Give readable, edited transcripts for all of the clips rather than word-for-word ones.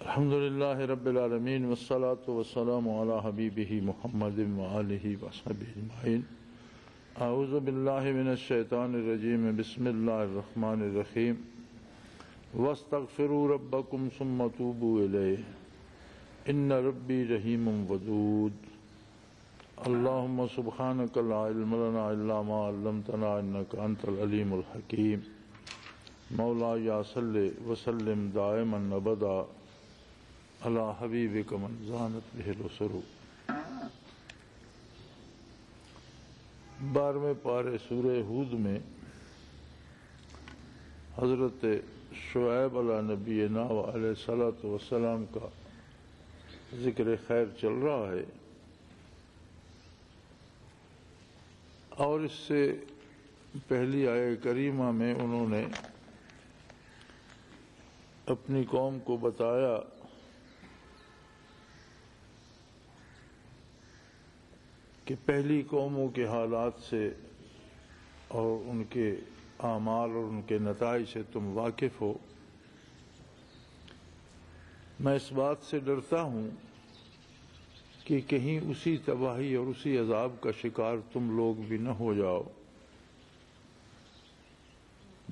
الحمدللہ رب العالمین والصلاة والسلام علی حبیبہ محمد وآلہ وصحبہ اجمعین۔ اعوذ باللہ من الشیطان الرجیم، بسم اللہ الرحمن الرحیم۔ واستغفروا ربکم ثم توبوا الیہ ان ربی رحیم ودود۔ اللہم سبحانک لا علم لنا الا ما علمتنا انک انت العلیم الحکیم۔ مولا یا صلی وسلم دائما ابدا علی حبیبک من زانت بہ الاسر۔ 12ویں پارے سورہ ہود میں حضرت شعیب علیہ نبینا علیہ الصلوۃ والسلام کا ذکر خیر چل رہا ہے، اور اس سے پہلی آیہ کریمہ میں انہوں نے اپنی قوم کو بتایا کہ پہلی قوموں کے حالات سے اور ان کے اعمال اور ان کے نتائج سے تم واقف ہو۔ میں اس بات سے ڈرتا ہوں کہ کہیں اسی تباہی اور اسی عذاب کا شکار تم لوگ بھی نہ ہو جاؤ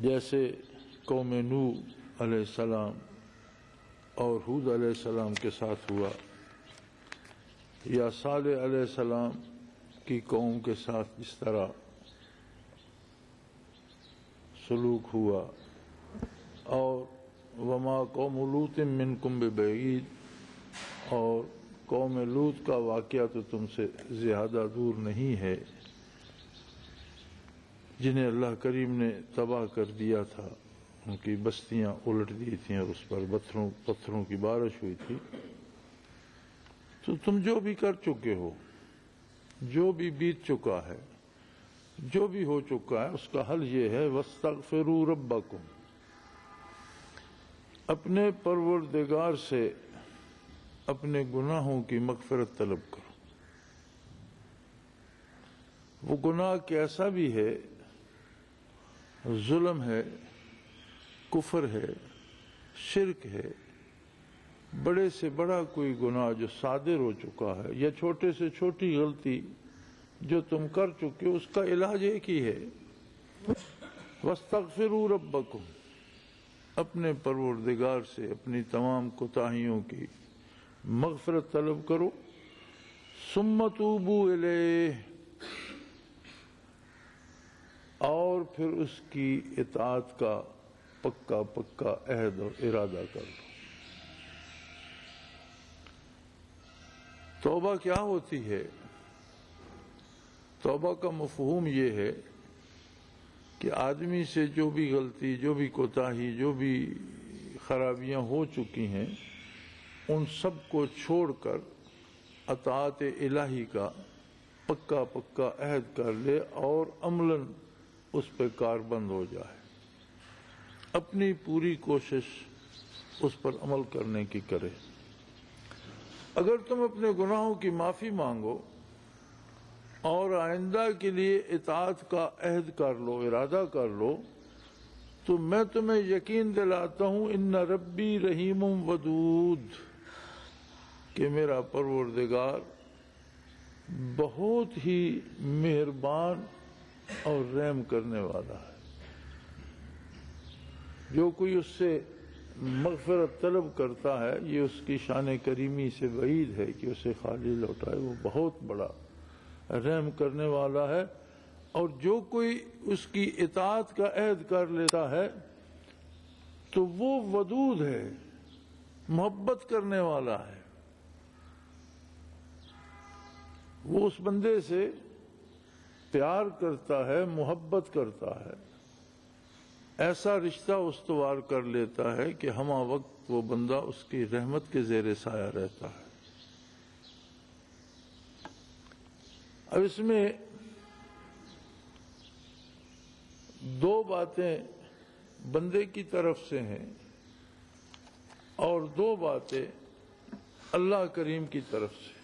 جیسے قوم نوح علیہ السلام اور ہود علیہ السلام کے ساتھ ہوا، یا صالح علیہ السلام کی قوم کے ساتھ جس طرح سلوک ہوا، اور وما قوم لوط منکم ببعید، اور قوم لوط کا واقعہ تو تم سے زیادہ دور نہیں ہے، جنہیں اللہ کریم نے تباہ کر دیا تھا، ان کی بستیاں الٹ دی تھیں اور اس پر پتھروں کی بارش ہوئی تھی۔ تو تم جو بھی کر چکے ہو، جو بھی بیت چکا ہے، جو بھی ہو چکا ہے، اس کا حل یہ ہے وَاسْتَغْفِرُوا رَبَّكُمْ، اپنے پروردگار سے اپنے گناہوں کی مغفرت طلب کرو۔ وہ گناہ کیسا بھی ہے، ظلم ہے، کفر ہے، شرک ہے، بڑے سے بڑا کوئی گناہ جو صادر ہو چکا ہے، یا چھوٹے سے چھوٹی غلطی جو تم کر چکے ہو، اس کا علاج ایک ہی ہے وَاسْتَغْفِرُوا رَبَّكُمْ، اپنے پروردگار سے اپنی تمام کوتاہیوں کی مغفرت طلب کرو۔ ثُمَّ تُوبُوا إِلَيْهِ، اور پھر اس کی اطاعت کا پکا عہد اور ارادہ کر لو۔ توبہ کیا ہوتی ہے؟ توبہ کا مفہوم یہ ہے کہ آدمی سے جو بھی غلطی، جو بھی کوتاہی، جو بھی خرابیاں ہو چکی ہیں، ان سب کو چھوڑ کر اطاعت الہی کا پکا عہد کر لے اور عملاً اس پہ کاربند ہو جائے، اپنی پوری کوشش اس پر عمل کرنے کی کرے۔ اگر تم اپنے گناہوں کی معافی مانگو اور آئندہ کے لیے اطاعت کا عہد کر لو، ارادہ کر لو، تو میں تمہیں یقین دلاتا ہوں ان ربی رحیم ودود، کہ میرا پروردگار بہت ہی مہربان اور رحم کرنے والا ہے۔ جو کوئی اس سے مغفرت طلب کرتا ہے، یہ اس کی شان کریمی سے بعید ہے کہ اسے خالی لوٹائے، وہ بہت بڑا رحم کرنے والا ہے۔ اور جو کوئی اس کی اطاعت کا عہد کر لیتا ہے تو وہ ودود ہے، محبت کرنے والا ہے، وہ اس بندے سے پیار کرتا ہے، محبت کرتا ہے، ایسا رشتہ استوار کر لیتا ہے کہ ہمہ وقت وہ بندہ اس کی رحمت کے زیر سایہ رہتا ہے۔ اب اس میں دو باتیں بندے کی طرف سے ہیں اور دو باتیں اللہ کریم کی طرف سے۔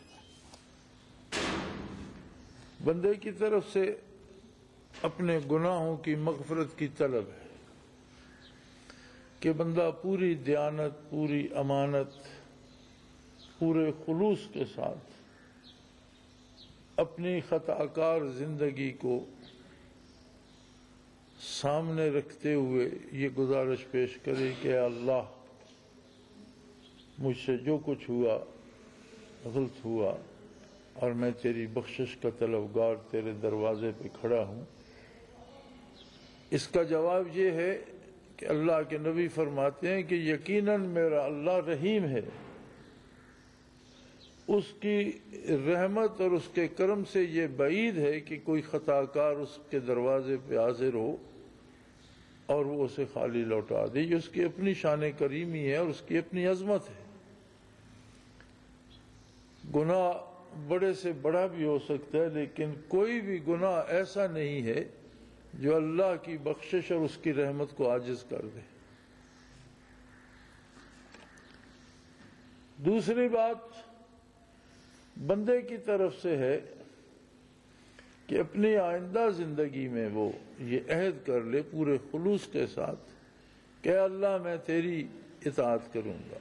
بندے کی طرف سے اپنے گناہوں کی مغفرت کی طلب ہے کہ بندہ پوری دیانت، پوری امانت پورے خلوص کے ساتھ اپنی خطا کار زندگی کو سامنے رکھتے ہوئے یہ گزارش پیش کرے کہ اے اللہ مجھ سے جو کچھ ہوا غلط ہوا اور میں تیری بخشش کا طلبگار تیرے دروازے پہ کھڑا ہوں۔ اس کا جواب یہ ہے کہ اللہ کے نبی فرماتے ہیں کہ یقیناً میرا اللہ رحیم ہے، اس کی رحمت اور اس کے کرم سے یہ بعید ہے کہ کوئی خطا کار اس کے دروازے پہ حاضر ہو اور وہ اسے خالی لوٹا دے۔ یہ اس کی اپنی شان کریمی ہے اور اس کی اپنی عظمت ہے۔ گناہ بڑے سے بڑا بھی ہو سکتا ہے، لیکن کوئی بھی گناہ ایسا نہیں ہے جو اللہ کی بخشش اور اس کی رحمت کو عاجز کر دے۔ دوسری بات بندے کی طرف سے ہے کہ اپنی آئندہ زندگی میں وہ یہ عہد کر لے پورے خلوص کے ساتھ کہ اے اللہ میں تیری اطاعت کروں گا،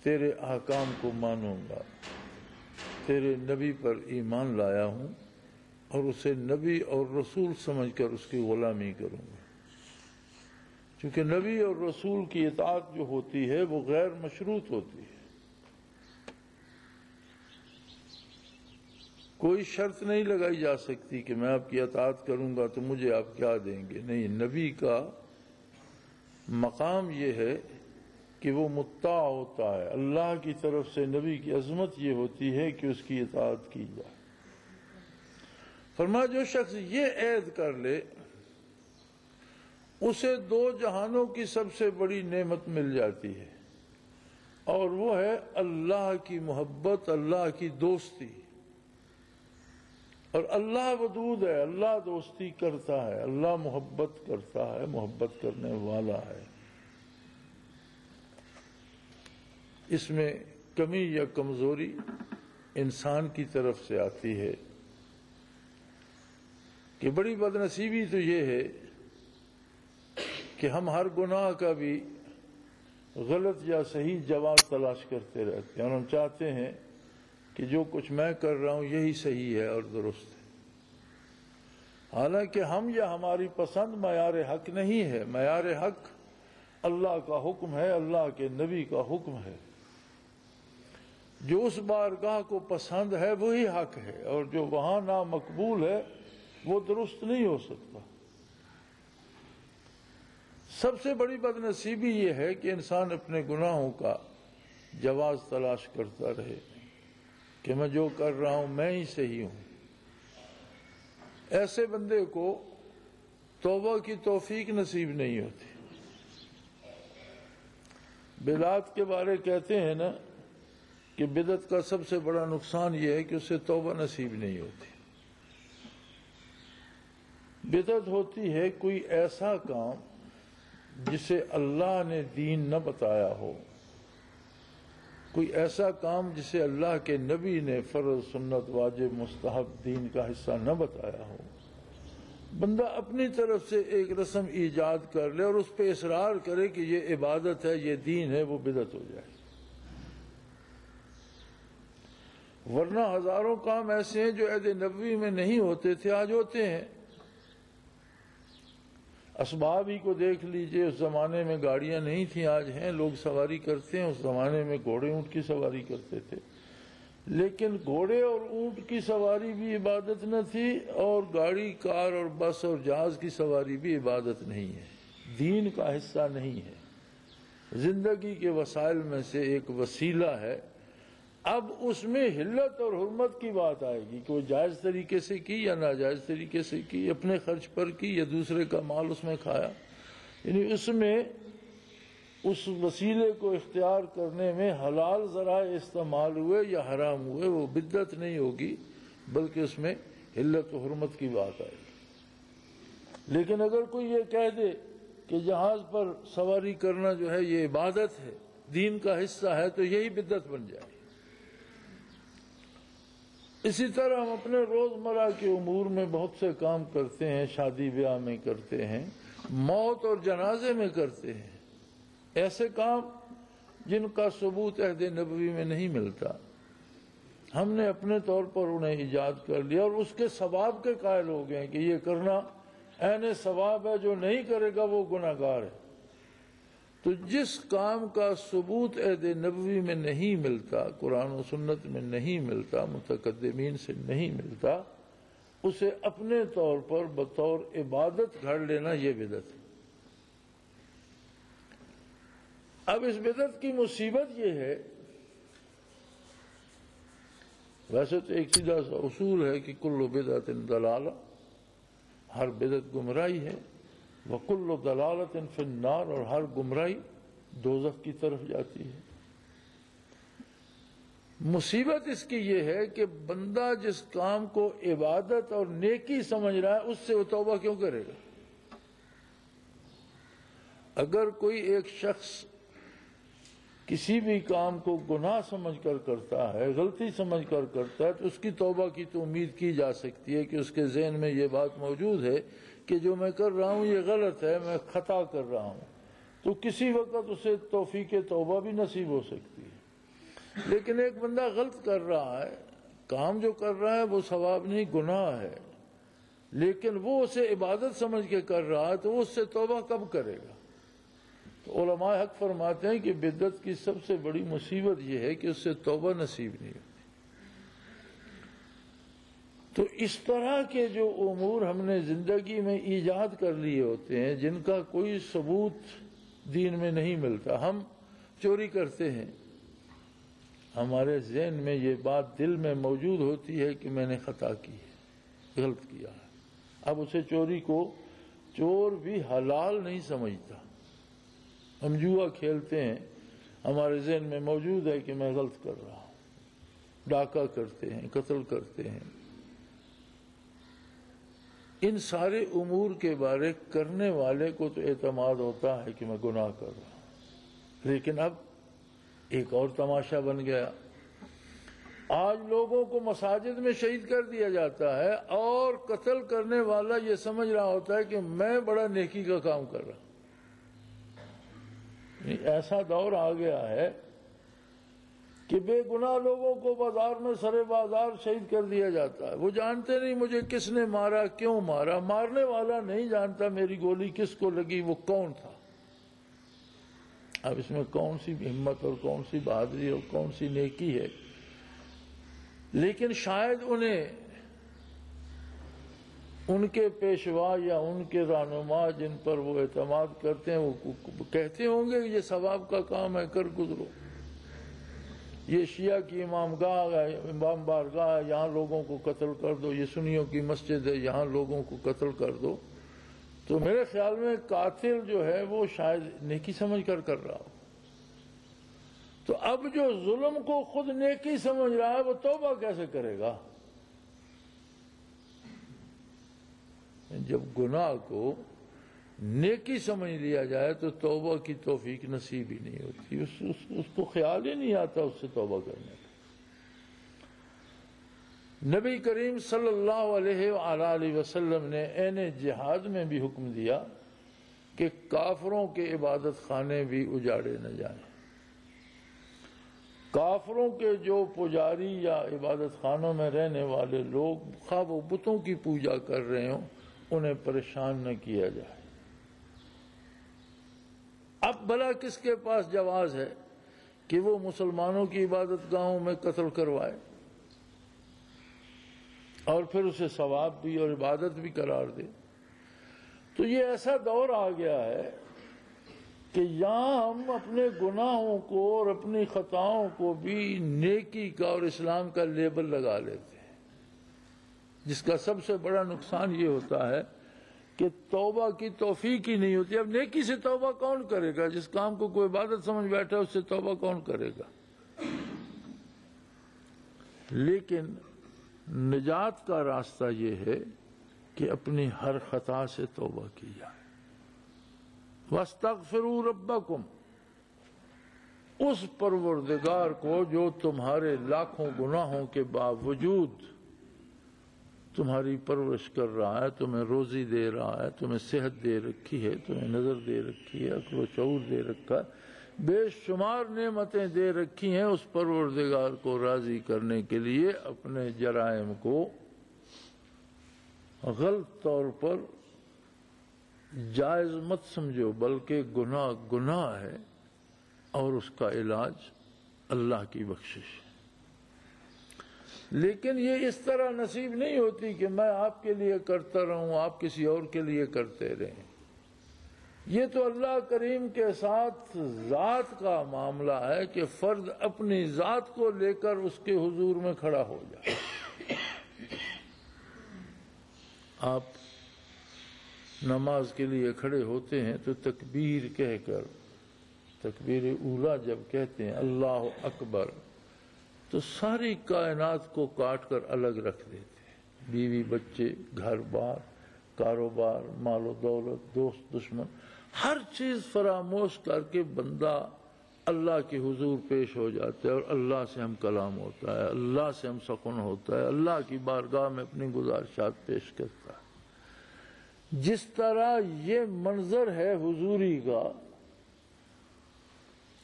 تیرے احکام کو مانوں گا، تیرے نبی پر ایمان لایا ہوں اور اسے نبی اور رسول سمجھ کر اس کی غلامی کروں گا۔ چونکہ نبی اور رسول کی اطاعت جو ہوتی ہے وہ غیر مشروط ہوتی ہے، کوئی شرط نہیں لگائی جا سکتی کہ میں آپ کی اطاعت کروں گا تو مجھے آپ کیا دیں گے۔ نہیں، نبی کا مقام یہ ہے کہ وہ مطاع ہوتا ہے، اللہ کی طرف سے نبی کی عظمت یہ ہوتی ہے کہ اس کی اطاعت کی جائے۔ فرمایا جو شخص یہ عہد کر لے اسے دو جہانوں کی سب سے بڑی نعمت مل جاتی ہے، اور وہ ہے اللہ کی محبت، اللہ کی دوستی۔ اور اللہ ودود ہے، اللہ دوستی کرتا ہے، اللہ محبت کرتا ہے، محبت کرنے والا ہے۔ اس میں کمی یا کمزوری انسان کی طرف سے آتی ہے کہ بڑی بدنصیبی تو یہ ہے کہ ہم ہر گناہ کا بھی غلط یا صحیح جواب تلاش کرتے رہتے ہیں، اور ہم چاہتے ہیں کہ جو کچھ میں کر رہا ہوں یہی صحیح ہے اور درست ہے، حالانکہ ہم یا ہماری پسند معیار حق نہیں ہے۔ معیار حق اللہ کا حکم ہے، اللہ کے نبی کا حکم ہے۔ جو اس بارگاہ کو پسند ہے وہی حق ہے، اور جو وہاں نامقبول ہے وہ درست نہیں ہو سکتا۔ سب سے بڑی بدنصیبی یہ ہے کہ انسان اپنے گناہوں کا جواز تلاش کرتا رہے کہ میں جو کر رہا ہوں میں ہی صحیح ہوں۔ ایسے بندے کو توبہ کی توفیق نصیب نہیں ہوتی۔ بدعت کے بارے کہتے ہیں نا کہ بدعت کا سب سے بڑا نقصان یہ ہے کہ اسے توبہ نصیب نہیں ہوتی۔ بدعت ہوتی ہے کوئی ایسا کام جسے اللہ نے دین نہ بتایا ہو، کوئی ایسا کام جسے اللہ کے نبی نے فرض، سنت، واجب، مستحب دین کا حصہ نہ بتایا ہو۔ بندہ اپنی طرف سے ایک رسم ایجاد کر لے اور اس پہ اصرار کرے کہ یہ عبادت ہے، یہ دین ہے، وہ بدعت ہو جائے۔ ورنہ ہزاروں کام ایسے ہیں جو عہد نبوی میں نہیں ہوتے تھے، آج ہوتے ہیں۔ اسباب ہی کو دیکھ لیجئے، اس زمانے میں گاڑیاں نہیں تھیں، آج ہیں، لوگ سواری کرتے ہیں۔ اس زمانے میں گھوڑے اونٹ کی سواری کرتے تھے، لیکن گھوڑے اور اونٹ کی سواری بھی عبادت نہ تھی، اور گاڑی، کار اور بس اور جہاز کی سواری بھی عبادت نہیں ہے، دین کا حصہ نہیں ہے، زندگی کے وسائل میں سے ایک وسیلہ ہے۔ اب اس میں حلت اور حرمت کی بات آئے گی کہ وہ جائز طریقے سے کی یا ناجائز طریقے سے کی، اپنے خرچ پر کی یا دوسرے کا مال اس میں کھایا، یعنی اس میں اس وسیلے کو اختیار کرنے میں حلال ذرائع استعمال ہوئے یا حرام ہوئے، وہ بدعت نہیں ہوگی، بلکہ اس میں حلت و حرمت کی بات آئے گی۔ لیکن اگر کوئی یہ کہہ دے کہ جہاز پر سواری کرنا جو ہے یہ عبادت ہے، دین کا حصہ ہے، تو یہی بدعت بن جائے۔ اسی طرح ہم اپنے روزمرہ کے امور میں بہت سے کام کرتے ہیں، شادی بیاہ میں کرتے ہیں، موت اور جنازے میں کرتے ہیں، ایسے کام جن کا ثبوت عہد نبوی میں نہیں ملتا، ہم نے اپنے طور پر انہیں ایجاد کر لیا اور اس کے ثواب کے قائل ہو گئے ہیں کہ یہ کرنا عین ثواب ہے، جو نہیں کرے گا وہ گناہگار ہے۔ تو جس کام کا ثبوت عہد نبوی میں نہیں ملتا، قرآن و سنت میں نہیں ملتا، متقدمین سے نہیں ملتا، اسے اپنے طور پر بطور عبادت گھڑ لینا، یہ بدعت ہے۔ اب اس بدعت کی مصیبت یہ ہے، ویسے تو ایک سیدھا سا اصول ہے کہ کل بدعت ضلالہ، ہر بدعت گمراہی ہے، وکل ضلالۃ فی النار، اور ہر گمراہی دوزخ کی طرف جاتی ہے۔ مصیبت اس کی یہ ہے کہ بندہ جس کام کو عبادت اور نیکی سمجھ رہا ہے، اس سے وہ توبہ کیوں کرے گا؟ اگر کوئی ایک شخص کسی بھی کام کو گناہ سمجھ کر کرتا ہے، غلطی سمجھ کر کرتا ہے، تو اس کی توبہ کی تو امید کی جا سکتی ہے کہ اس کے ذہن میں یہ بات موجود ہے کہ جو میں کر رہا ہوں یہ غلط ہے، میں خطا کر رہا ہوں، تو کسی وقت اسے توفیق توبہ بھی نصیب ہو سکتی ہے۔ لیکن ایک بندہ غلط کر رہا ہے، کام جو کر رہا ہے وہ ثواب نہیں، گناہ ہے، لیکن وہ اسے عبادت سمجھ کے کر رہا ہے، تو وہ اس سے توبہ کب کرے گا؟ تو علماء حق فرماتے ہیں کہ بدعت کی سب سے بڑی مصیبت یہ ہے کہ اس سے توبہ نصیب نہیں ہوتی۔ تو اس طرح کے جو امور ہم نے زندگی میں ایجاد کر لیے ہوتے ہیں، جن کا کوئی ثبوت دین میں نہیں ملتا، ہم چوری کرتے ہیں، ہمارے ذہن میں یہ بات دل میں موجود ہوتی ہے کہ میں نے خطا کی ہے، غلط کیا ہے، اب اسے چوری کو چور بھی حلال نہیں سمجھتا، ہم جوا کھیلتے ہیں، ہمارے ذہن میں موجود ہے کہ میں غلط کر رہا ہوں، ڈاکہ کرتے ہیں، قتل کرتے ہیں، ان سارے امور کے بارے کرنے والے کو تو اعتماد ہوتا ہے کہ میں گناہ کر رہا ہوں، لیکن اب ایک اور تماشا بن گیا، آج لوگوں کو مساجد میں شہید کر دیا جاتا ہے اور قتل کرنے والا یہ سمجھ رہا ہوتا ہے کہ میں بڑا نیکی کا کام کر رہا ہوں۔ ایسا دور آ گیا ہے کہ بے گناہ لوگوں کو بازار میں سرے بازار شہید کر دیا جاتا ہے، وہ جانتے نہیں مجھے کس نے مارا، کیوں مارا، مارنے والا نہیں جانتا میری گولی کس کو لگی، وہ کون تھا۔ اب اس میں کون سی ہمت اور کون سی بہادری اور کون سی نیکی ہے؟ لیکن شاید انہیں ان کے پیشوا یا ان کے رہنما جن پر وہ اعتماد کرتے ہیں، وہ کہتے ہوں گے کہ یہ ثواب کا کام ہے، کر گزرو، یہ شیعہ کی امام بارگاہ ہے، یہاں لوگوں کو قتل کر دو، یہ سنیوں کی مسجد ہے، یہاں لوگوں کو قتل کر دو۔ تو میرے خیال میں قاتل جو ہے وہ شاید نیکی سمجھ کر رہا ہو۔ تو اب جو ظلم کو خود نیکی سمجھ رہا ہے وہ توبہ کیسے کرے گا؟ جب گناہ کو نیکی سمجھ لیا جائے تو توبہ کی توفیق نصیب ہی نہیں ہوتی، اس کو خیال ہی نہیں آتا اس سے توبہ کرنے کا۔ نبی کریم صلی اللہ علیہ وآلہ وسلم نے عین جہاد میں بھی حکم دیا کہ کافروں کے عبادت خانے بھی اجاڑے نہ جائیں۔ کافروں کے جو پجاری یا عبادت خانوں میں رہنے والے لوگ، خواہ وہ بتوں کی پوجا کر رہے ہوں، انہیں پریشان نہ کیا جائے۔ اب بھلا کس کے پاس جواز ہے کہ وہ مسلمانوں کی عبادت گاہوں میں قتل کروائے اور پھر اسے ثواب بھی اور عبادت بھی قرار دے؟ تو یہ ایسا دور آ گیا ہے کہ یہاں ہم اپنے گناہوں کو اور اپنی خطاؤں کو بھی نیکی کا اور اسلام کا لیبل لگا لیتے ہیں، جس کا سب سے بڑا نقصان یہ ہوتا ہے کہ توبہ کی توفیق ہی نہیں ہوتی۔ اب نیکی سے توبہ کون کرے گا؟ جس کام کو کوئی عبادت سمجھ بیٹھا اس سے توبہ کون کرے گا؟ لیکن نجات کا راستہ یہ ہے کہ اپنی ہر خطا سے توبہ کی جائے۔ وَاسْتَغْفِرُوا رَبَّكُمْ، اس پروردگار کو جو تمہارے لاکھوں گناہوں کے باوجود تمہاری پرورش کر رہا ہے، تمہیں روزی دے رہا ہے، تمہیں صحت دے رکھی ہے، تمہیں نظر دے رکھی ہے، عقل و شعور دے رکھا ہے، بے شمار نعمتیں دے رکھی ہیں اس پروردگار کو راضی کرنے کے لیے اپنے جرائم کو غلط طور پر جائز مت سمجھو، بلکہ گناہ گناہ ہے اور اس کا علاج اللہ کی بخشش ہے۔ لیکن یہ اس طرح نصیب نہیں ہوتی کہ میں آپ کے لیے کرتا رہوں، آپ کسی اور کے لیے کرتے رہیں۔ یہ تو اللہ کریم کے ساتھ ذات کا معاملہ ہے کہ فرد اپنی ذات کو لے کر اس کے حضور میں کھڑا ہو جائے۔ آپ نماز کے لیے کھڑے ہوتے ہیں تو تکبیر کہہ کر، تکبیر اولا جب کہتے ہیں اللہ اکبر، تو ساری کائنات کو کاٹ کر الگ رکھ دیتے ہیں، بیوی بچے، گھر بار، کاروبار، مال و دولت، دوست دشمن، ہر چیز فراموش کر کے بندہ اللہ کے حضور پیش ہو جاتا ہے اور اللہ سے ہم کلام ہوتا ہے، اللہ سے ہم سخن ہوتا ہے، اللہ کی بارگاہ میں اپنی گزارشات پیش کرتا ہے۔ جس طرح یہ منظر ہے حضوری کا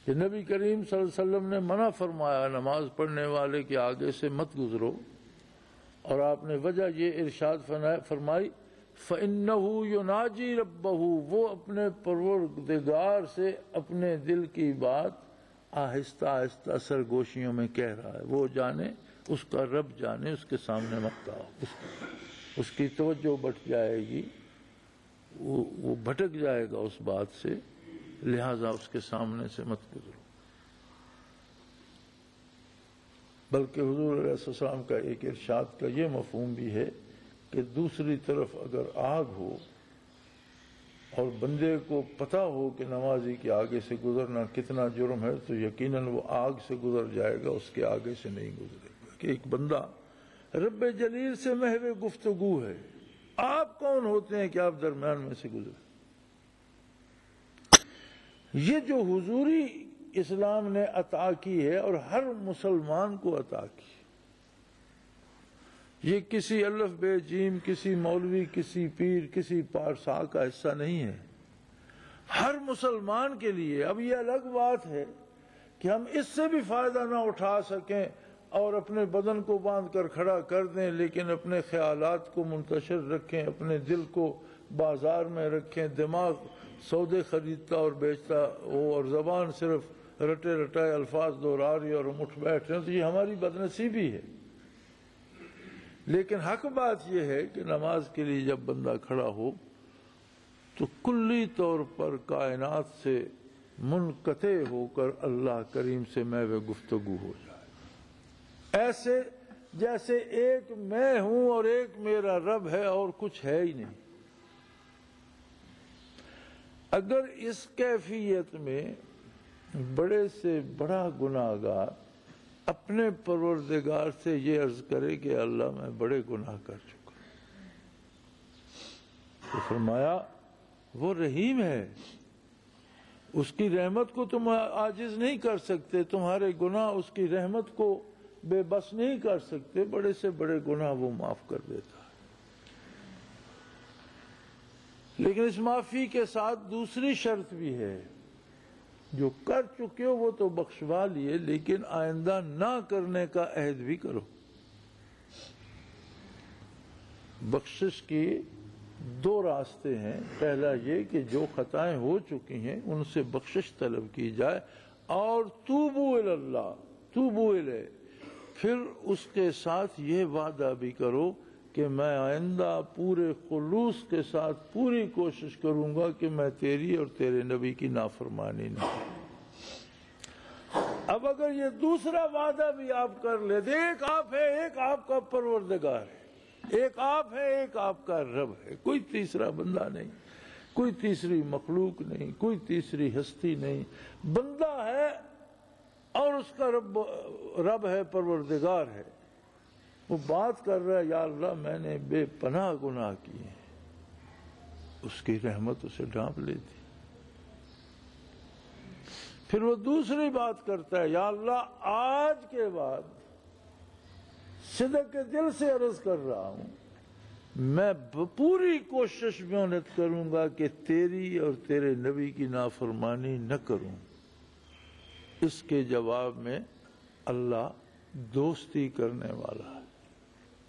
کہ نبی کریم صلی اللہ علیہ وسلم نے منع فرمایا نماز پڑھنے والے کے آگے سے مت گزرو، اور آپ نے وجہ یہ ارشاد فرمائی فَإِنَّهُ يُنَاجِي رَبَّهُ، وہ اپنے پروردگار سے اپنے دل کی بات آہستہ آہستہ سرگوشیوں میں کہہ رہا ہے، وہ جانے، اس کا رب جانے، اس کے سامنے مت آؤ، اس کی توجہ بٹ جائے گی، وہ بھٹک جائے گا اس بات سے، لہذا اس کے سامنے سے مت گزرو۔ بلکہ حضور علیہ السلام کا ایک ارشاد کا یہ مفہوم بھی ہے کہ دوسری طرف اگر آگ ہو اور بندے کو پتہ ہو کہ نمازی کے آگے سے گزرنا کتنا جرم ہے، تو یقیناً وہ آگ سے گزر جائے گا، اس کے آگے سے نہیں گزرے گا۔ کہ ایک بندہ رب جلیل سے محو گفتگو ہے، آپ کون ہوتے ہیں کہ آپ درمیان میں سے گزرے؟ یہ جو حضوری اسلام نے عطا کی ہے اور ہر مسلمان کو عطا کی، یہ کسی الف بے جیم، کسی مولوی، کسی پیر، کسی پارسا کا حصہ نہیں ہے، ہر مسلمان کے لیے۔ اب یہ الگ بات ہے کہ ہم اس سے بھی فائدہ نہ اٹھا سکیں اور اپنے بدن کو باندھ کر کھڑا کر دیں، لیکن اپنے خیالات کو منتشر رکھیں، اپنے دل کو بازار میں رکھیں، دماغ سودے خریدتا اور بیچتا ہو اور زبان صرف رٹے رٹائے الفاظ دہرا رہی اور ہم اٹھ بیٹھ رہے ہیں، تو یہ ہماری بدنصیبی ہے۔ لیکن حق بات یہ ہے کہ نماز کے لیے جب بندہ کھڑا ہو تو کلی طور پر کائنات سے منقطع ہو کر اللہ کریم سے محو گفتگو ہو جائے، ایسے جیسے ایک میں ہوں اور ایک میرا رب ہے اور کچھ ہے ہی نہیں۔ اگر اس کیفیت میں بڑے سے بڑا گناہگار اپنے پروردگار سے یہ عرض کرے کہ اللہ میں بڑے گناہ کر چکا، تو فرمایا وہ رحیم ہے، اس کی رحمت کو تم عاجز نہیں کر سکتے، تمہارے گناہ اس کی رحمت کو بے بس نہیں کر سکتے، بڑے سے بڑے گناہ وہ معاف کر دیتا ہے۔ لیکن اس معافی کے ساتھ دوسری شرط بھی ہے، جو کر چکے ہو وہ تو بخشوا لیے، لیکن آئندہ نہ کرنے کا عہد بھی کرو۔ بخشش کے دو راستے ہیں، پہلا یہ کہ جو خطائیں ہو چکی ہیں ان سے بخشش طلب کی جائے، اور توبوا الی اللہ، توبوا الیہ، پھر اس کے ساتھ یہ وعدہ بھی کرو کہ میں آئندہ پورے خلوص کے ساتھ پوری کوشش کروں گا کہ میں تیری اور تیرے نبی کی نافرمانی نہ کروں۔ اب اگر یہ دوسرا وعدہ بھی آپ کر لیتے، ایک آپ ہے، ایک آپ کا پروردگار ہے، ایک آپ ہے، ایک آپ کا رب ہے، کوئی تیسرا بندہ نہیں، کوئی تیسری مخلوق نہیں، کوئی تیسری ہستی نہیں، بندہ ہے اور اس کا رب ہے، پروردگار ہے۔ وہ بات کر رہا ہے یا اللہ میں نے بے پناہ گناہ کیے ہیں، اس کی رحمت اسے ڈھانپ لیتی۔ پھر وہ دوسری بات کرتا ہے، یا اللہ آج کے بعد صدق دل سے عرض کر رہا ہوں، میں پوری کوشش محنت کروں گا کہ تیری اور تیرے نبی کی نافرمانی نہ کروں۔ اس کے جواب میں اللہ دوستی کرنے والا ہے،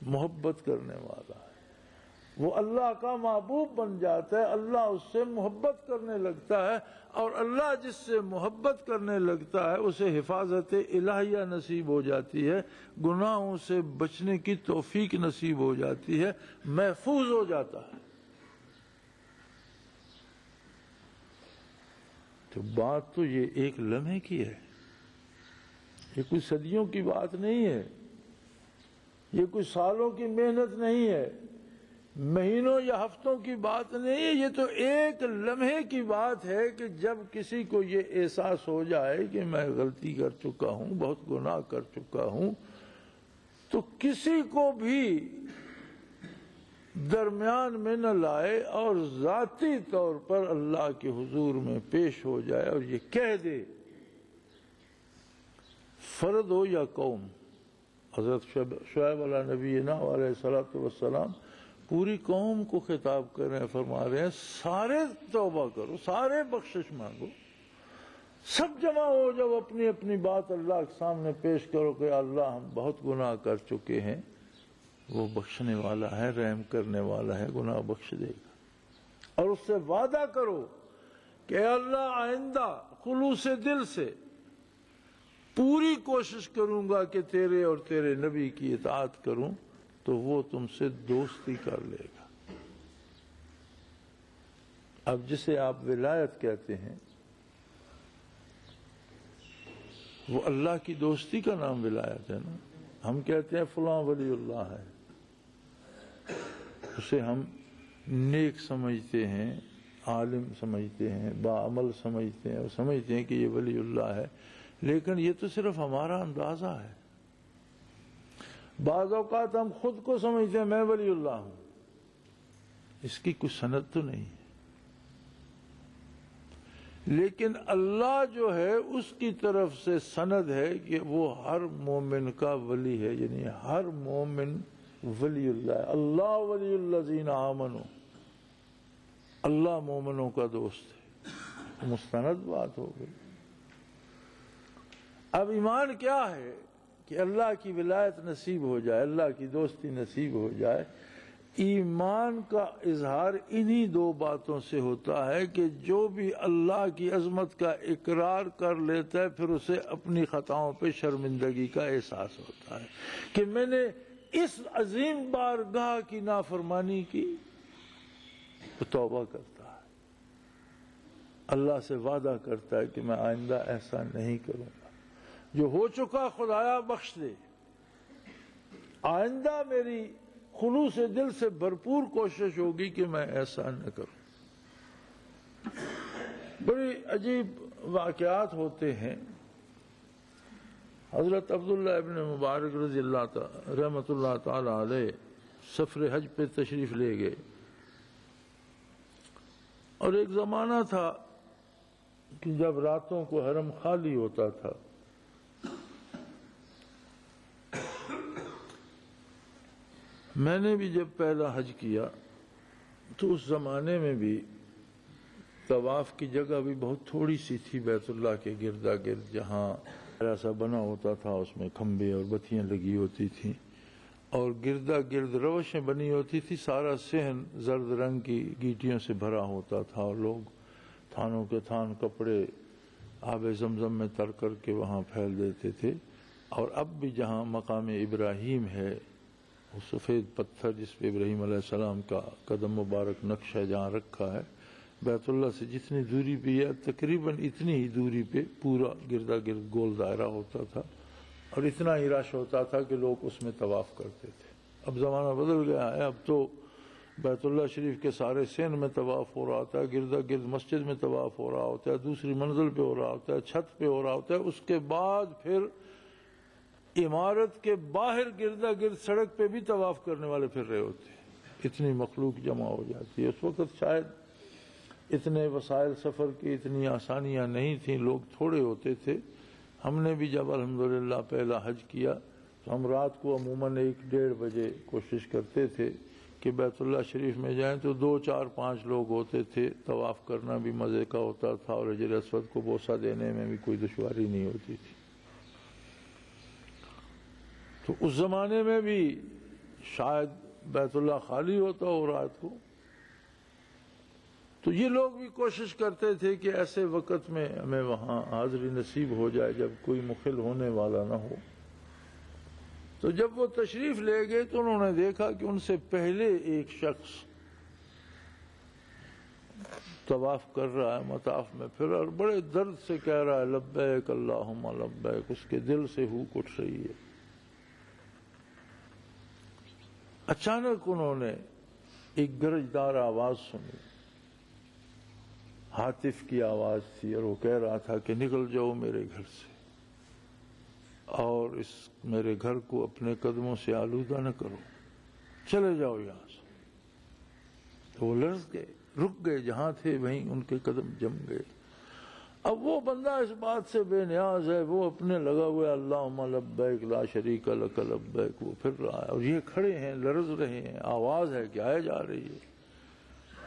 محبت کرنے والا ہے، وہ اللہ کا محبوب بن جاتا ہے، اللہ اس سے محبت کرنے لگتا ہے، اور اللہ جس سے محبت کرنے لگتا ہے اسے حفاظت الہیہ نصیب ہو جاتی ہے، گناہوں سے بچنے کی توفیق نصیب ہو جاتی ہے، محفوظ ہو جاتا ہے۔ تو بات تو یہ ایک لمحے کی ہے، یہ کوئی صدیوں کی بات نہیں ہے، یہ کوئی سالوں کی محنت نہیں ہے، مہینوں یا ہفتوں کی بات نہیں ہے، یہ تو ایک لمحے کی بات ہے کہ جب کسی کو یہ احساس ہو جائے کہ میں غلطی کر چکا ہوں، بہت گناہ کر چکا ہوں، تو کسی کو بھی درمیان میں نہ لائے اور ذاتی طور پر اللہ کے حضور میں پیش ہو جائے اور یہ کہہ دے، فرد ہو یا قوم۔ حضرت شعیب علیہ نبینا علیہ الصلوۃ والسلام پوری قوم کو خطاب کر رہے ہیں، فرما رہے ہیں سارے توبہ کرو، سارے بخشش مانگو، سب جمع ہو جب اپنی اپنی بات اللہ کے سامنے پیش کرو کہ اللہ ہم بہت گناہ کر چکے ہیں، وہ بخشنے والا ہے، رحم کرنے والا ہے، گناہ بخش دے گا، اور اس سے وعدہ کرو کہ اے اللہ آئندہ خلوص دل سے پوری کوشش کروں گا کہ تیرے اور تیرے نبی کی اطاعت کروں، تو وہ تم سے دوستی کر لے گا۔ اب جسے آپ ولایت کہتے ہیں، وہ اللہ کی دوستی کا نام ولایت ہے نا۔ ہم کہتے ہیں فلاں ولی اللہ ہے، اسے ہم نیک سمجھتے ہیں، عالم سمجھتے ہیں، باعمل سمجھتے ہیں، اور سمجھتے ہیں کہ یہ ولی اللہ ہے، لیکن یہ تو صرف ہمارا اندازہ ہے۔ بعض اوقات ہم خود کو سمجھتے ہیں میں ولی اللہ ہوں، اس کی کوئی سند تو نہیں ہے، لیکن اللہ جو ہے اس کی طرف سے سند ہے کہ وہ ہر مومن کا ولی ہے، یعنی ہر مومن ولی اللہ ہے۔ اللہ ولی الذین آمنوا، اللہ مومنوں کا دوست ہے، مستند بات ہو گئی۔ اب ایمان کیا ہے کہ اللہ کی ولایت نصیب ہو جائے، اللہ کی دوستی نصیب ہو جائے۔ ایمان کا اظہار انہی دو باتوں سے ہوتا ہے کہ جو بھی اللہ کی عظمت کا اقرار کر لیتا ہے پھر اسے اپنی خطاؤں پہ شرمندگی کا احساس ہوتا ہے کہ میں نے اس عظیم بارگاہ کی نافرمانی کی، تو توبہ کرتا ہے، اللہ سے وعدہ کرتا ہے کہ میں آئندہ ایسا نہیں کروں گا، جو ہو چکا خدایا بخش دے، آئندہ میری خلوص دل سے بھرپور کوشش ہوگی کہ میں ایسا نہ کروں۔ بڑی عجیب واقعات ہوتے ہیں۔ حضرت عبداللہ ابن مبارک رضی اللہ رحمۃ اللہ تعالی علیہ سفر حج پہ تشریف لے گئے، اور ایک زمانہ تھا کہ جب راتوں کو حرم خالی ہوتا تھا، میں نے بھی جب پہلا حج کیا تو اس زمانے میں بھی طواف کی جگہ بھی بہت تھوڑی سی تھی، بیت اللہ کے گردا گرد جہاں ایسا بنا ہوتا تھا، اس میں کھمبے اور بتیاں لگی ہوتی تھیں، اور گردا گرد روشیں بنی ہوتی تھی، سارا صحن زرد رنگ کی گیٹیوں سے بھرا ہوتا تھا، اور لوگ تھانوں کے تھان کپڑے آب زمزم میں تر کر کے وہاں پھیل دیتے تھے۔ اور اب بھی جہاں مقام ابراہیم ہے، وہ سفید پتھر جس پہ ابراہیم علیہ السلام کا قدم مبارک نقشہ جہاں رکھا ہے، بیت اللہ سے جتنی دوری پہ ہے تقریباً اتنی ہی دوری پہ پورا گردا گرد گول دائرہ ہوتا تھا، اور اتنا ہی رش ہوتا تھا کہ لوگ اس میں طواف کرتے تھے۔ اب زمانہ بدل گیا ہے، اب تو بیت اللہ شریف کے سارے صحن میں طواف ہو رہا ہوتا ہے، گردا گرد مسجد میں طواف ہو رہا ہوتا ہے، دوسری منزل پہ ہو رہا ہوتا ہے، چھت پہ ہو رہا ہوتا ہے، اس کے بعد پھر عمارت کے باہر گردا گرد سڑک پہ بھی طواف کرنے والے پھر رہے ہوتے ہیں، اتنی مخلوق جمع ہو جاتی ہے۔ اس وقت شاید اتنے وسائل سفر کی اتنی آسانیاں نہیں تھیں، لوگ تھوڑے ہوتے تھے۔ ہم نے بھی جب الحمدللہ پہلا حج کیا تو ہم رات کو عموماً 1-1:30 بجے کوشش کرتے تھے کہ بیت اللہ شریف میں جائیں تو 2 4 5 لوگ ہوتے تھے، طواف کرنا بھی مزے کا ہوتا تھا اور حجر اسود کو بوسہ دینے میں بھی کوئی دشواری نہیں ہوتی تھی۔ تو اس زمانے میں بھی شاید بیت اللہ خالی ہوتا ہو رات کو، تو یہ لوگ بھی کوشش کرتے تھے کہ ایسے وقت میں ہمیں وہاں حاضری نصیب ہو جائے جب کوئی مخل ہونے والا نہ ہو۔ تو جب وہ تشریف لے گئے تو انہوں نے دیکھا کہ ان سے پہلے ایک شخص طواف کر رہا ہے، مطاف میں پھر، اور بڑے درد سے کہہ رہا ہے لبیک اللہم لبیک، اس کے دل سے ہوک اٹھ رہی ہے۔ اچانک انہوں نے ایک گرجدار آواز سنی، ہاتف کی آواز تھی، اور وہ کہہ رہا تھا کہ نکل جاؤ میرے گھر سے اور اس میرے گھر کو اپنے قدموں سے آلودہ نہ کرو، چلے جاؤ یہاں سے۔ تو وہ لرز گئے، رک گئے، جہاں تھے وہیں ان کے قدم جم گئے۔ اب وہ بندہ اس بات سے بے نیاز ہے، وہ اپنے لگا ہوا ہے اللہم لبیک لا شریک لک لبیک، وہ پھر رہا ہے، اور یہ کھڑے ہیں، لرز رہے ہیں، آواز ہے کہ آئے جا رہی ہے۔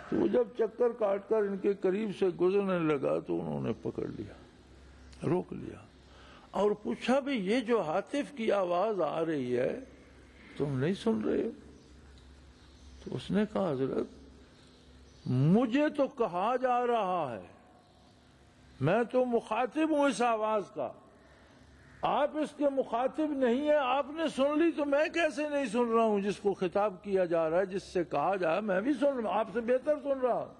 تو وہ جب چکر کاٹ کر ان کے قریب سے گزرنے لگا تو انہوں نے پکڑ لیا، روک لیا اور پوچھا بھی یہ جو ہاتف کی آواز آ رہی ہے تم نہیں سن رہے ہو؟ تو اس نے کہا حضرت مجھے تو کہا جا رہا ہے، میں تو مخاطب ہوں اس آواز کا، آپ اس کے مخاطب نہیں ہیں، آپ نے سن لی تو میں کیسے نہیں سن رہا ہوں؟ جس کو خطاب کیا جا رہا ہے، جس سے کہا جا رہا ہے، میں بھی سن رہا ہوں، آپ سے بہتر سن رہا ہوں۔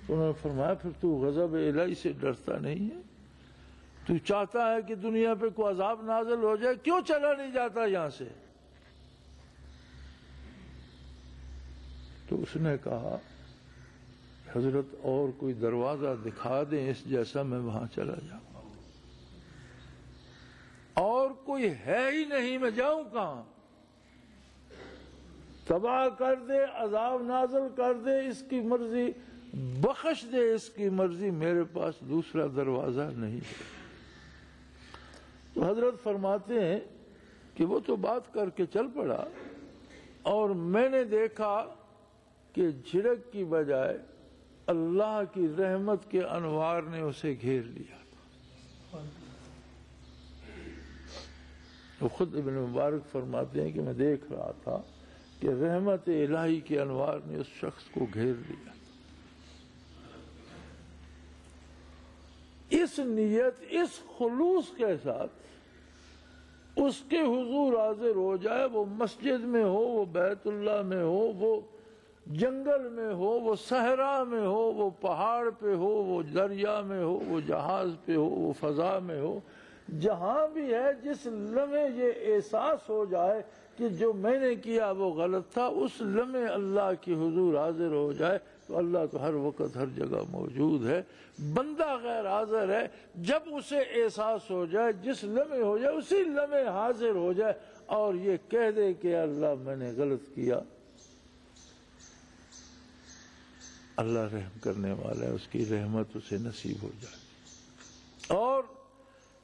تو انہوں نے فرمایا پھر تو غضب الہی سے ڈرتا نہیں ہے؟ تو چاہتا ہے کہ دنیا پہ کوئی عذاب نازل ہو جائے، کیوں چلا نہیں جاتا یہاں سے؟ تو اس نے کہا حضرت اور کوئی دروازہ دکھا دیں اس جیسا، میں وہاں چلا جاؤں، اور کوئی ہے ہی نہیں، میں جاؤں کہاں؟ تباہ کر دے، عذاب نازل کر دے، اس کی مرضی، بخش دے اس کی مرضی، میرے پاس دوسرا دروازہ نہیں ہے۔ تو حضرت فرماتے ہیں کہ وہ تو بات کر کے چل پڑا، اور میں نے دیکھا کہ جھڑک کی بجائے اللہ کی رحمت کے انوار نے اسے گھیر لیا۔ وہ خود ابن مبارک فرماتے ہیں کہ میں دیکھ رہا تھا کہ رحمت الہی کے انوار نے اس شخص کو گھیر لیا۔ اس نیت، اس خلوص کے ساتھ اس کے حضور حاضر ہو جائے، وہ مسجد میں ہو، وہ بیت اللہ میں ہو، وہ جنگل میں ہو، وہ صحرا میں ہو، وہ پہاڑ پہ ہو، وہ دریا میں ہو، وہ جہاز پہ ہو، وہ فضا میں ہو، جہاں بھی ہے، جس لمحے یہ احساس ہو جائے کہ جو میں نے کیا وہ غلط تھا، اس لمحے اللہ کی حضور حاضر ہو جائے تو اللہ تو ہر وقت ہر جگہ موجود ہے، بندہ غیر حاضر ہے۔ جب اسے احساس ہو جائے، جس لمحے ہو جائے، اسی لمحے حاضر ہو جائے اور یہ کہہ دے کہ اللہ میں نے غلط کیا، اللہ رحم کرنے والا ہے، اس کی رحمت اسے نصیب ہو جائے، اور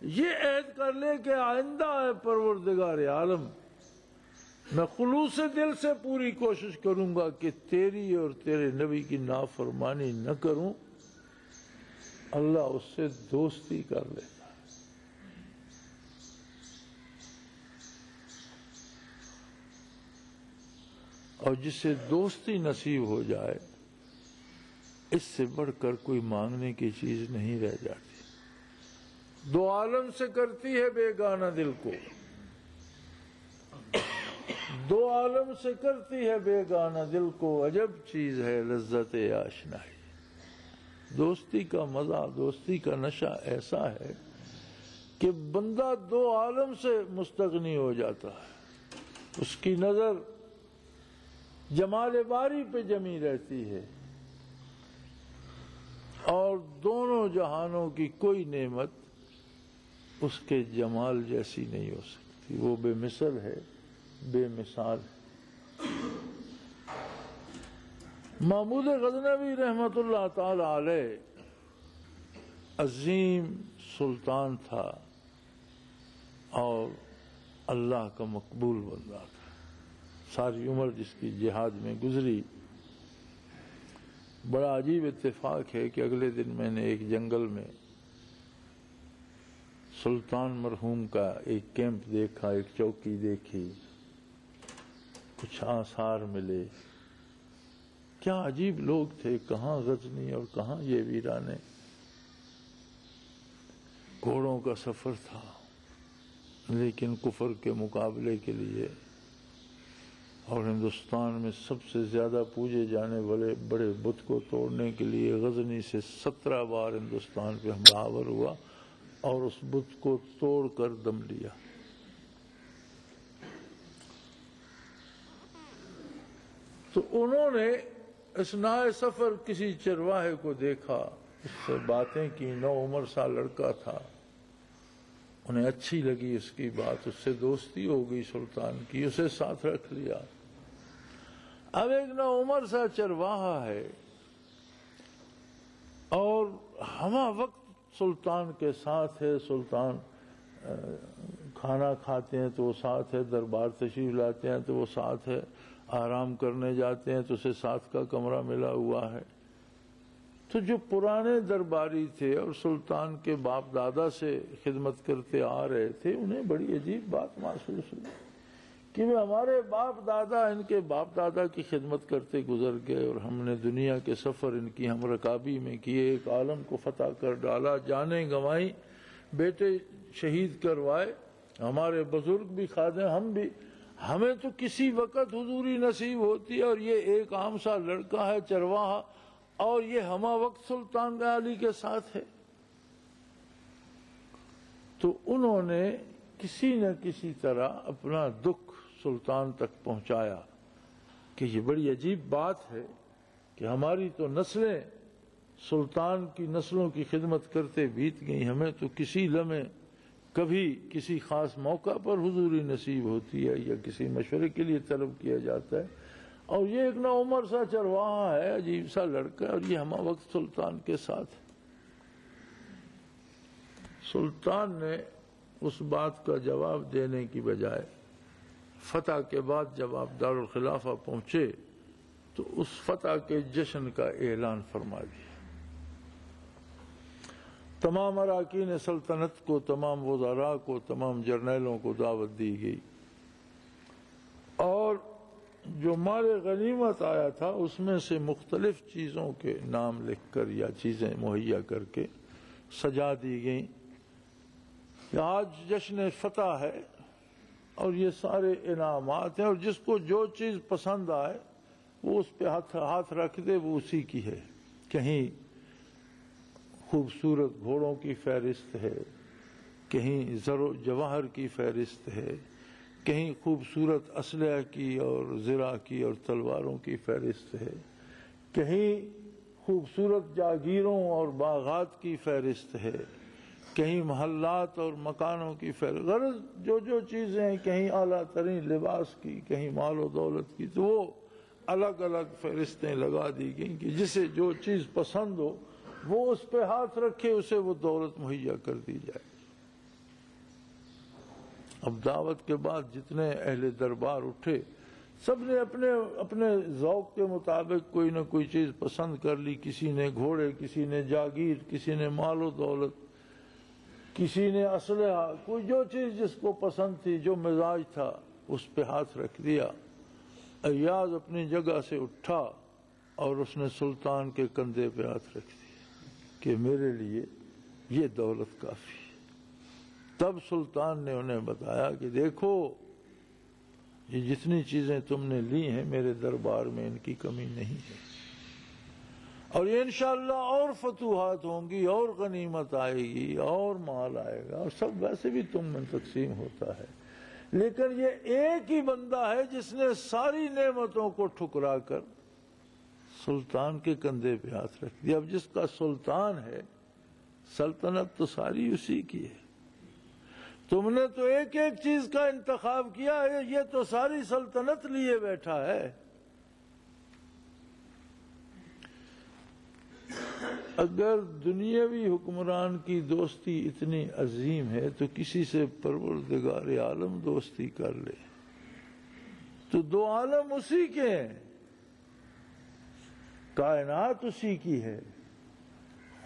یہ عہد کر لے کہ آئندہ ہے پروردگار عالم، میں خلوص دل سے پوری کوشش کروں گا کہ تیری اور تیرے نبی کی نافرمانی نہ کروں۔ اللہ اس سے دوستی کر لیتا ہے۔ اور جس سے دوستی نصیب ہو جائے، اس سے بڑھ کر کوئی مانگنے کی چیز نہیں رہ جاتی۔ دو عالم سے کرتی ہے بیگانہ دل کو، دو عالم سے کرتی ہے بیگانہ دل کو، عجب چیز ہے لذت آشنائی۔ دوستی کا مزہ، دوستی کا نشہ ایسا ہے کہ بندہ دو عالم سے مستغنی ہو جاتا ہے، اس کی نظر جمال باری پہ جمی رہتی ہے، اور دونوں جہانوں کی کوئی نعمت اس کے جمال جیسی نہیں ہو سکتی، وہ بے مثل ہے، بے مثال ہے۔ محمود غزنوی رحمت اللہ تعالی علیہ عظیم سلطان تھا اور اللہ کا مقبول بندہ تھا، ساری عمر جس کی جہاد میں گزری. بڑا عجیب اتفاق ہے کہ اگلے دن میں نے ایک جنگل میں سلطان مرحوم کا ایک کیمپ دیکھا، ایک چوکی دیکھی، کچھ آثار ملے. کیا عجیب لوگ تھے، کہاں غزنی اور کہاں یہ ویرانے. گھوڑوں کا سفر تھا، لیکن کفر کے مقابلے کے لیے اور ہندوستان میں سب سے زیادہ پوجے جانے والے بڑے بت کو توڑنے کے لیے غزنی سے 17 بار ہندوستان پہ حملہ آور ہوا اور اس بت کو توڑ کر دم لیا. تو انہوں نے اثناء سفر کسی چرواہے کو دیکھا، اس سے باتیں کی. 9 عمر سا لڑکا تھا، انہیں اچھی لگی اس کی بات، اس سے دوستی ہو گئی سلطان کی، اسے ساتھ رکھ لیا. اب ایک 9 عمر سا چرواہا ہے اور ہمہ وقت سلطان کے ساتھ ہے. سلطان کھانا کھاتے ہیں تو وہ ساتھ ہے، دربار تشریف لاتے ہیں تو وہ ساتھ ہے، آرام کرنے جاتے ہیں تو اسے ساتھ کا کمرہ ملا ہوا ہے. تو جو پرانے درباری تھے اور سلطان کے باپ دادا سے خدمت کرتے آ رہے تھے، انہیں بڑی عجیب بات محسوس ہوئی کہ ہمارے باپ دادا ان کے باپ دادا کی خدمت کرتے گزر گئے اور ہم نے دنیا کے سفر ان کی ہم رکابی میں کیے، ایک عالم کو فتح کر ڈالا، جانیں گنوائیں، بیٹے شہید کروائے، ہمارے بزرگ بھی خادم، ہم بھی. ہمیں تو کسی وقت حضوری نصیب ہوتی ہے اور یہ ایک عام سا لڑکا ہے چرواہا اور یہ ہمہ وقت سلطان علی کے ساتھ ہے. تو انہوں نے کسی نہ کسی طرح اپنا دکھ سلطان تک پہنچایا کہ یہ بڑی عجیب بات ہے کہ ہماری تو نسلیں سلطان کی نسلوں کی خدمت کرتے بیت گئی، ہمیں تو کسی لمحے کبھی کسی خاص موقع پر حضوری نصیب ہوتی ہے یا کسی مشورے کے لیے طلب کیا جاتا ہے، اور یہ ایک 9 عمر سا چرواہا ہے، عجیب سا لڑکا ہے اور یہ ہمہ وقت سلطان کے ساتھ ہے. سلطان نے اس بات کا جواب دینے کی بجائے فتح کے بعد جب آپ دارالخلافہ پہنچے تو اس فتح کے جشن کا اعلان فرما دیا. تمام اراکین سلطنت کو، تمام وزراء کو، تمام جرنیلوں کو دعوت دی گئی اور جو مال غنیمت آیا تھا اس میں سے مختلف چیزوں کے نام لکھ کر یا چیزیں مہیا کر کے سجا دی گئیں کہ آج جشن فتح ہے اور یہ سارے انعامات ہیں اور جس کو جو چیز پسند آئے وہ اس پہ ہاتھ رکھ دے، وہ اسی کی ہے. کہیں خوبصورت گھوڑوں کی فہرست ہے، کہیں زر و جواہر کی فہرست ہے، کہیں خوبصورت اسلحہ کی اور زرہ کی اور تلواروں کی فہرست ہے، کہیں خوبصورت جاگیروں اور باغات کی فہرست ہے، کہیں محلات اور مکانوں کی فہرست، غرض جو چیزیں ہیں، کہیں اعلیٰ ترین لباس کی، کہیں مال و دولت کی. تو وہ الگ الگ فہرستیں لگا دی گئیں کہ جسے جو چیز پسند ہو وہ اس پہ ہاتھ رکھے، اسے وہ دولت مہیا کر دی جائے. اب دعوت کے بعد جتنے اہل دربار اٹھے سب نے اپنے اپنے ذوق کے مطابق کوئی نہ کوئی چیز پسند کر لی. کسی نے گھوڑے، کسی نے جاگیر، کسی نے مال و دولت، کسی نے اسلحہ، کوئی جو چیز جس کو پسند تھی، جو مزاج تھا اس پہ ہاتھ رکھ دیا. ایاز اپنی جگہ سے اٹھا اور اس نے سلطان کے کندھے پہ ہاتھ رکھ دیا کہ میرے لیے یہ دولت کافی. تب سلطان نے انہیں بتایا کہ دیکھو یہ جتنی چیزیں تم نے لی ہیں میرے دربار میں ان کی کمی نہیں ہے، اور یہ انشاءاللہ اور فتوحات ہوں گی اور غنیمت آئے گی اور مال آئے گا، اور سب ویسے بھی تم میں تقسیم ہوتا ہے. لیکن یہ ایک ہی بندہ ہے جس نے ساری نعمتوں کو ٹھکرا کر سلطان کے کندھے پہ ہاتھ رکھ دیا. اب جس کا سلطان ہے سلطنت تو ساری اسی کی ہے. تم نے تو ایک ایک چیز کا انتخاب کیا ہے، یہ تو ساری سلطنت لیے بیٹھا ہے. اگر دنیاوی حکمران کی دوستی اتنی عظیم ہے تو کسی سے پروردگار عالم دوستی کر لے. تو دو عالم اسی کے ہیں، کائنات اسی کی ہے،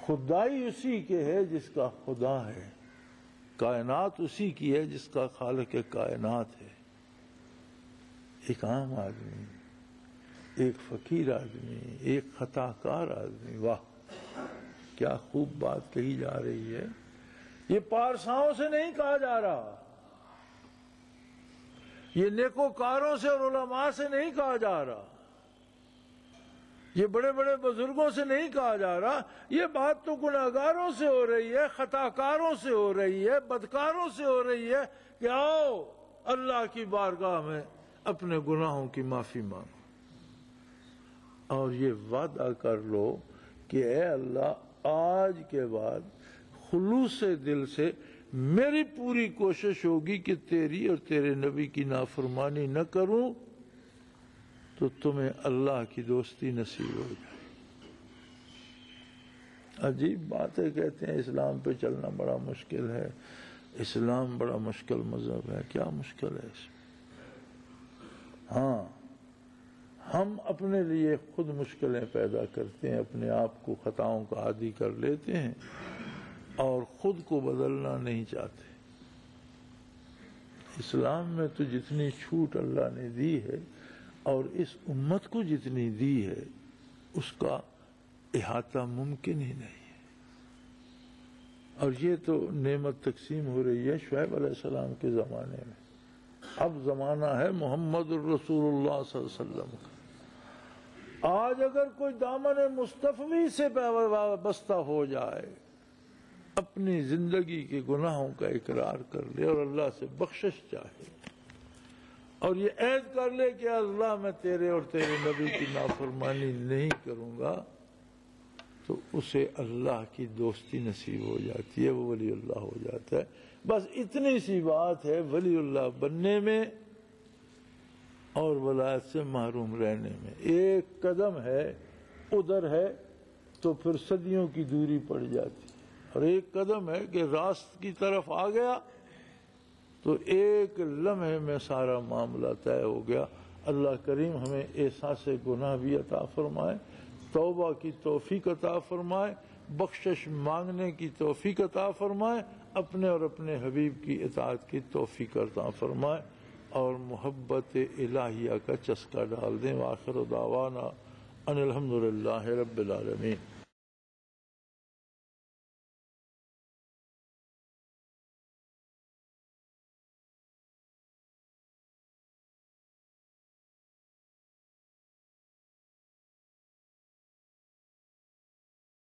خدائی اسی کے ہے جس کا خدا ہے، کائنات اسی کی ہے جس کا خالق کائنات ہے۔ ایک عام آدمی، ایک فقیر آدمی، ایک خطا کار آدمی، واہ کیا خوب بات کہی جا رہی ہے۔ یہ پارساؤں سے نہیں کہا جا رہا، یہ نیکوکاروں سے اور علماء سے نہیں کہا جا رہا، یہ بڑے بڑے بزرگوں سے نہیں کہا جا رہا، یہ بات تو گناہگاروں سے ہو رہی ہے، خطا کاروں سے ہو رہی ہے، بدکاروں سے ہو رہی ہے کہ آؤ اللہ کی بارگاہ میں اپنے گناہوں کی معافی مانگو، اور یہ وعدہ کر لو کہ اے اللہ آج کے بعد خلوص دل سے میری پوری کوشش ہوگی کہ تیری اور تیرے نبی کی نافرمانی نہ کروں، تو تمہیں اللہ کی دوستی نصیب ہو جائے۔ عجیب بات ہے، کہتے ہیں اسلام پہ چلنا بڑا مشکل ہے، اسلام بڑا مشکل مذہب ہے۔ کیا مشکل ہے اس میں؟ ہاں، ہم اپنے لیے خود مشکلیں پیدا کرتے ہیں، اپنے آپ کو خطاؤں کا عادی کر لیتے ہیں اور خود کو بدلنا نہیں چاہتے۔ اسلام میں تو جتنی چھوٹ اللہ نے دی ہے اور اس امت کو جتنی دی ہے اس کا احاطہ ممکن ہی نہیں ہے، اور یہ تو نعمت تقسیم ہو رہی ہے شعیب علیہ السلام کے زمانے میں۔ اب زمانہ ہے محمد الرسول اللہ صلی اللہ علیہ وسلم کا۔ آج اگر کوئی دامن مصطفی سے وابستہ ہو جائے، اپنی زندگی کے گناہوں کا اقرار کر لے اور اللہ سے بخشش چاہے اور یہ عہد کر لے کہ اللہ میں تیرے اور تیرے نبی کی نافرمانی نہیں کروں گا، تو اسے اللہ کی دوستی نصیب ہو جاتی ہے، وہ ولی اللہ ہو جاتا ہے۔ بس اتنی سی بات ہے ولی اللہ بننے میں اور ولایت سے محروم رہنے میں۔ ایک قدم ہے ادھر ہے تو پھر صدیوں کی دوری پڑ جاتی، اور ایک قدم ہے کہ راست کی طرف آ گیا تو ایک لمحے میں سارا معاملہ طے ہو گیا۔ اللہ کریم ہمیں احساس گناہ بھی عطا فرمائے، توبہ کی توفیق عطا فرمائے، بخشش مانگنے کی توفیق عطا فرمائے، اپنے اور اپنے حبیب کی اطاعت کی توفیق عطا فرمائے، اور محبت الہیہ کا چسکا ڈال دیں۔ وآخر دعوانا ان الحمدللہ رب العالمین۔